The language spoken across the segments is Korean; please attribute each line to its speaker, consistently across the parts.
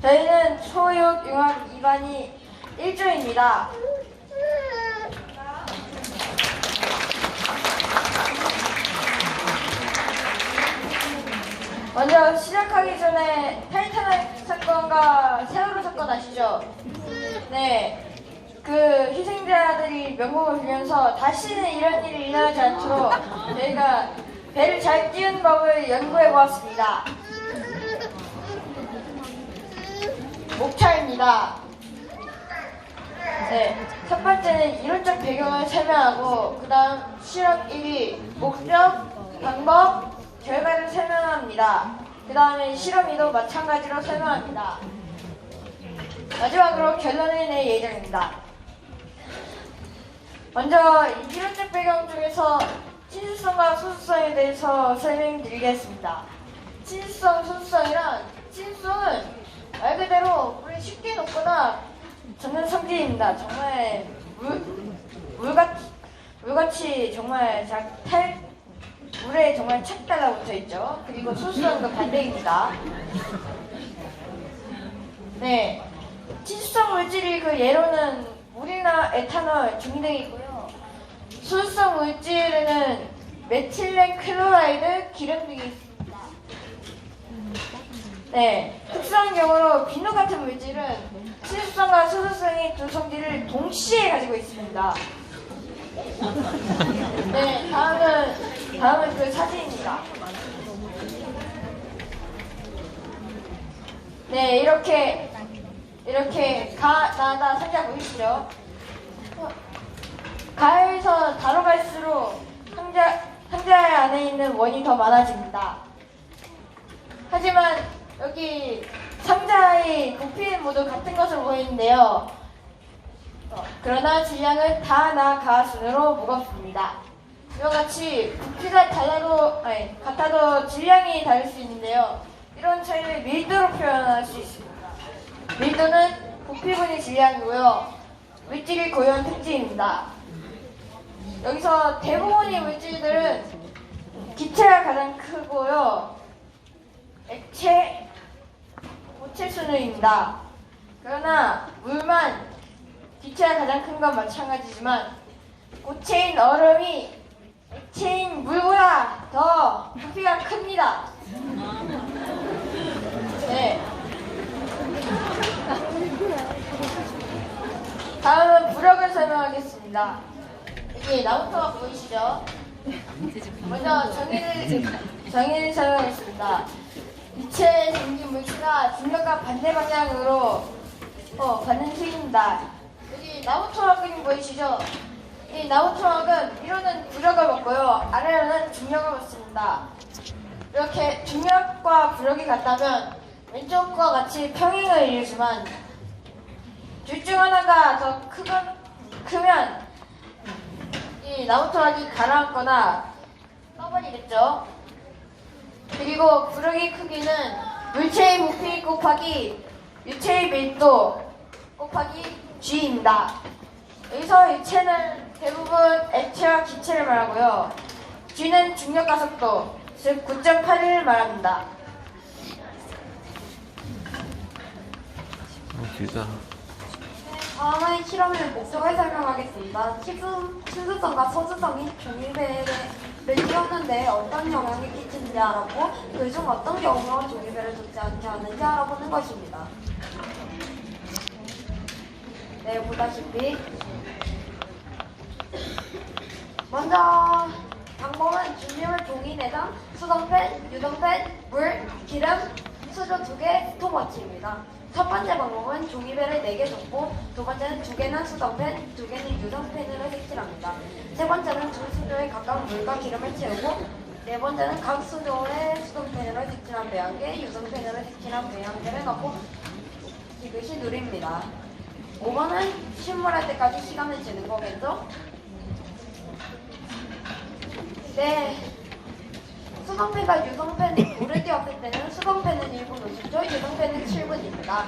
Speaker 1: 저희는 초육융합 2반이 1조입니다. 먼저 시작하기 전에 타이타닉 사건과 세월호 사건 아시죠? 네. 그 희생자들이 명복을 빌면서 다시는 이런 일이 일어나지 않도록 저희가 배를 잘 띄우는 법을 연구해 보았습니다. 목차입니다. 네, 첫 번째는 이론적 배경을 설명하고 그 다음 실험 1위, 목적, 방법, 결과를 설명합니다. 그 다음에 실험 2도 마찬가지로 설명합니다. 마지막으로 결론을 낼 예정입니다. 먼저 이론적 배경 중에서 친수성과 소수성에 대해서 설명드리겠습니다. 친수성, 소수성이란 친수성은 말 그대로 물에 쉽게 녹거나 젖는 성질입니다. 정말 물같이 정말 물에 정말 착 달라붙어 있죠. 그리고 소수성도 반대입니다. 네, 친수성 물질이 그 예로는 물이나 에탄올, 중 등이고요. 소수성 물질에는 메틸렌 클로라이드, 기름 등이 있습니다. 네, 특수한 경우로 비누 같은 물질은 친수성과 소수성의 두 성질을 동시에 가지고 있습니다. 네, 다음은 그 사진입니다. 네, 이렇게 나다 상자 보이시죠? 가에서 다로 갈수록 상자 안에 있는 원이 더 많아집니다. 하지만 여기 상자의 부피는 모두 같은 것으로 보이는데요. 그러나 질량은 다 나 순으로 무겁습니다. 이와 같이 부피가 같아도 질량이 다를 수 있는데요. 이런 차이를 밀도로 표현할 수 있습니다. 밀도는 부피분의 질량이고요. 물질이 고유한 특징입니다. 여기서 대부분의 물질들은 기체가 가장 크고요. 고체 순으입니다. 그러나 물만 기체가 가장 큰 건 마찬가지지만 고체인 얼음이 액체인 물보다 더 부피가 큽니다. 네. 다음은 부력을 설명하겠습니다. 여기 나부터 보이시죠? 먼저 정의를 설명하겠습니다. 빛의 생긴 물체가 중력과 반대 방향으로 가는 힘입니다. 여기 나무토막 그림 보이시죠? 이 나무토막은 위로는 부력을 받고요, 아래로는 중력을 받습니다. 이렇게 중력과 부력이 같다면 왼쪽과 같이 평행을 이루지만 둘 중 하나가 더 크면 이 나무토막이 가라앉거나 떠버리겠죠. 그리고 부력의 크기는 물체의 부피 곱하기 유체의 밀도 곱하기 g입니다. 여기서 유체는 대부분 액체와 기체를 말하고요. g는 중력과 속도, 즉 9.81을 말합니다.
Speaker 2: 다음은 실험의 목적을 설명하겠습니다. 친수성과 소수성이 종이배를 띄웠는데 어떤 영향을 끼치는지 알아보고 그중 어떤 경우가 종이배를 좋지 않게 하는지 알아보는 것입니다. 네, 보다시피 먼저 방법은 준비물 종이 4장, 수성펜, 유성펜, 물, 기름, 수저 2개, 스톱워치입니다. 첫 번째 방법은 종이배를 4개 줬고, 두 번째는 2개는 수성펜, 2개는 유성펜으로 색칠합니다. 세 번째는 두 수조에 각각 물과 기름을 채우고, 네 번째는 각 수조에 수성펜으로 색칠한 배양개, 유성펜으로 색칠한 배양개를 넣고 이것이 누립니다. 5번은 신물할 때까지 시간을 재는 거겠죠? 네. 수성펜과 유성펜 물을 띄웠을 때는 수성펜은 1분 50초, 유성펜은 7분입니다.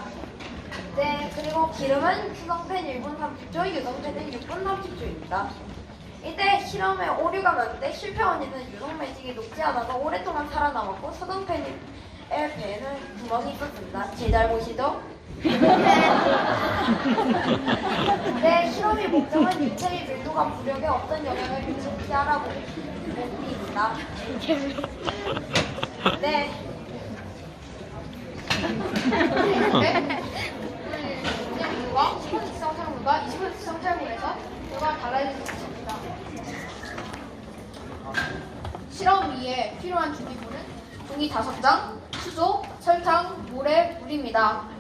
Speaker 2: 네, 그리고 기름은 수성펜 1분 30초, 유성펜은 6분 30초입니다. 이때 실험에 오류가 많은데 실패 원인은 유성 매직이 녹지 않아서 오랫동안 살아남았고 수성펜에 배에는 구멍이 뚫습니다. 제 잘못이죠? 네, 실험의 목적은 유체의 밀도가 부력에 어떤 영향을 미치는지 알아보기입니다. 네.
Speaker 3: mil도가 10% 성장물과 20% 성장물에서 결과가 달라질 수 있습니다. 실험 위에 필요한 준비물은 종이 5장, 수조, 설탕, 모래, 물입니다.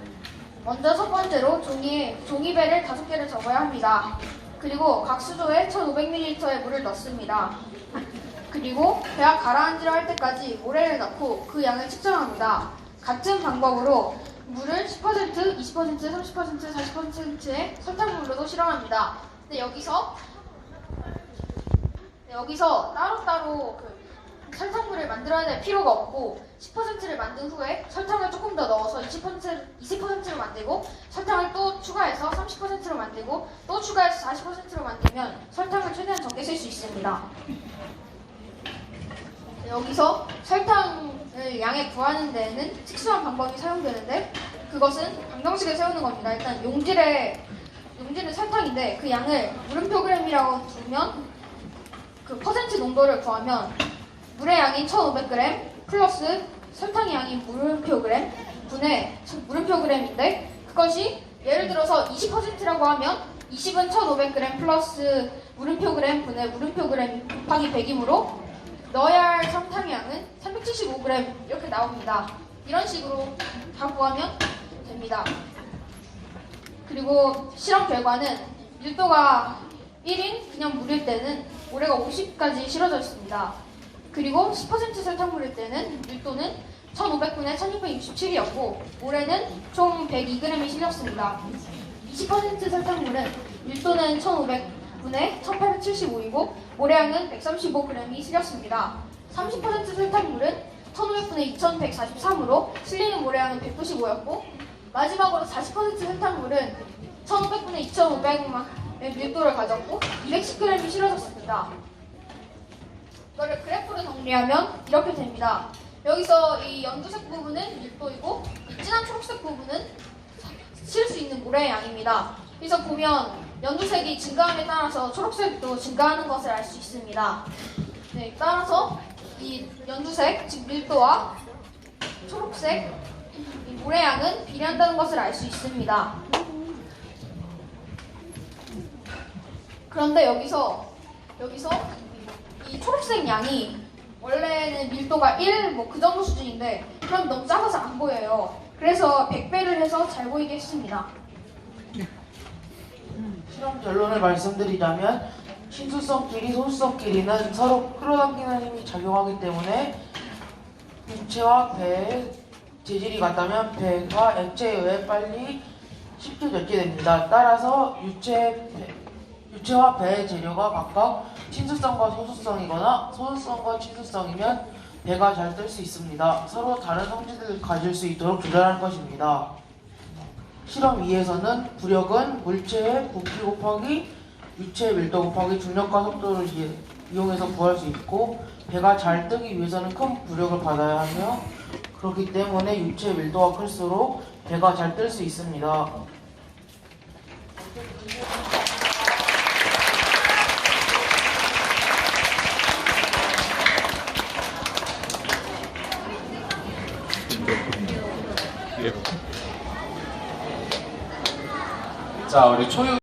Speaker 3: 먼저 첫 번째로 종이배를 5개를 접어야 합니다. 그리고 각 수조에 1500ml의 물을 넣습니다. 그리고 배가 가라앉으려 할 때까지 모래를 넣고 그 양을 측정합니다. 같은 방법으로 물을 10%, 20%, 30%, 40%의 설탕물로도 실험합니다. 근데 여기서 따로따로 설탕물을 만들어야 될 필요가 없고 10%를 만든 후에 설탕을 조금 더 넣어서 20%로 만들고 설탕을 또 추가해서 30%로 만들고 또 추가해서 40%로 만들면 설탕을 최대한 적게 쓸 수 있습니다. 여기서 설탕을 양에 구하는 데에는 특수한 방법이 사용되는데 그것은 방정식을 세우는 겁니다. 일단 용질은 설탕인데 그 양을 물음표그램이라고 두면 그 퍼센트 농도를 구하면 물의 양인 1500g 플러스 설탕의 양인 물음표그램 분의 물음표그램인데 그것이 예를 들어서 20%라고 하면 20은 1500g 플러스 물음표그램 분의 물음표그램 곱하기 100이므로 넣어야 할 설탕의 양은 375g 이렇게 나옵니다. 이런 식으로 다 구하면 됩니다. 그리고 실험 결과는 밀도가 1인 그냥 물일 때는 모래가 50까지 실어져 있습니다. 그리고 10% 설탕물일 때는 밀도는 1500분의 1667이었고 모래는 총 102g이 실렸습니다. 20% 설탕물은 밀도는 1500분의 1875이고 모래양은 135g이 실렸습니다. 30% 설탕물은 1500분의 2143으로 실리는 모래양은 195였고 마지막으로 40% 설탕물은 1500분의 2500의 밀도를 가졌고 210g이 실어졌습니다. 이거를 그래프로 정리하면 이렇게 됩니다. 여기서 이 연두색 부분은 밀도이고 이 진한 초록색 부분은 실 수 있는 모래의 양입니다. 그래서 보면 연두색이 증가함에 따라서 초록색도 증가하는 것을 알 수 있습니다. 네, 따라서 이 연두색, 즉 밀도와 초록색 이 모래양은 비례한다는 것을 알 수 있습니다. 그런데 여기서 이 초록색 양이 원래는 밀도가 1, 그 정도 수준인데 그럼 너무 작아서 안 보여요. 그래서 100배를 해서 잘 보이게 했습니다.
Speaker 4: 실험 결론을 말씀드리자면 친수성끼리 소수성끼리는 서로 끌어당기는 힘이 작용하기 때문에 유체와 배의 재질이 같다면 배가 액체에 의해 빨리 쉽게 젖게 됩니다. 따라서 유체와 배의 재료가 각각 친수성과 소수성이거나 소수성과 친수성이면 배가 잘 뜰 수 있습니다. 서로 다른 성질을 가질 수 있도록 조절할 것입니다. 실험 2에서는 부력은 물체의 부피 곱하기 유체의 밀도 곱하기 중력과 속도를 이용해서 구할 수 있고 배가 잘 뜨기 위해서는 큰 부력을 받아야 하며 그렇기 때문에 유체의 밀도가 클수록 배가 잘 뜰 수 있습니다.
Speaker 5: 자, 우리 초유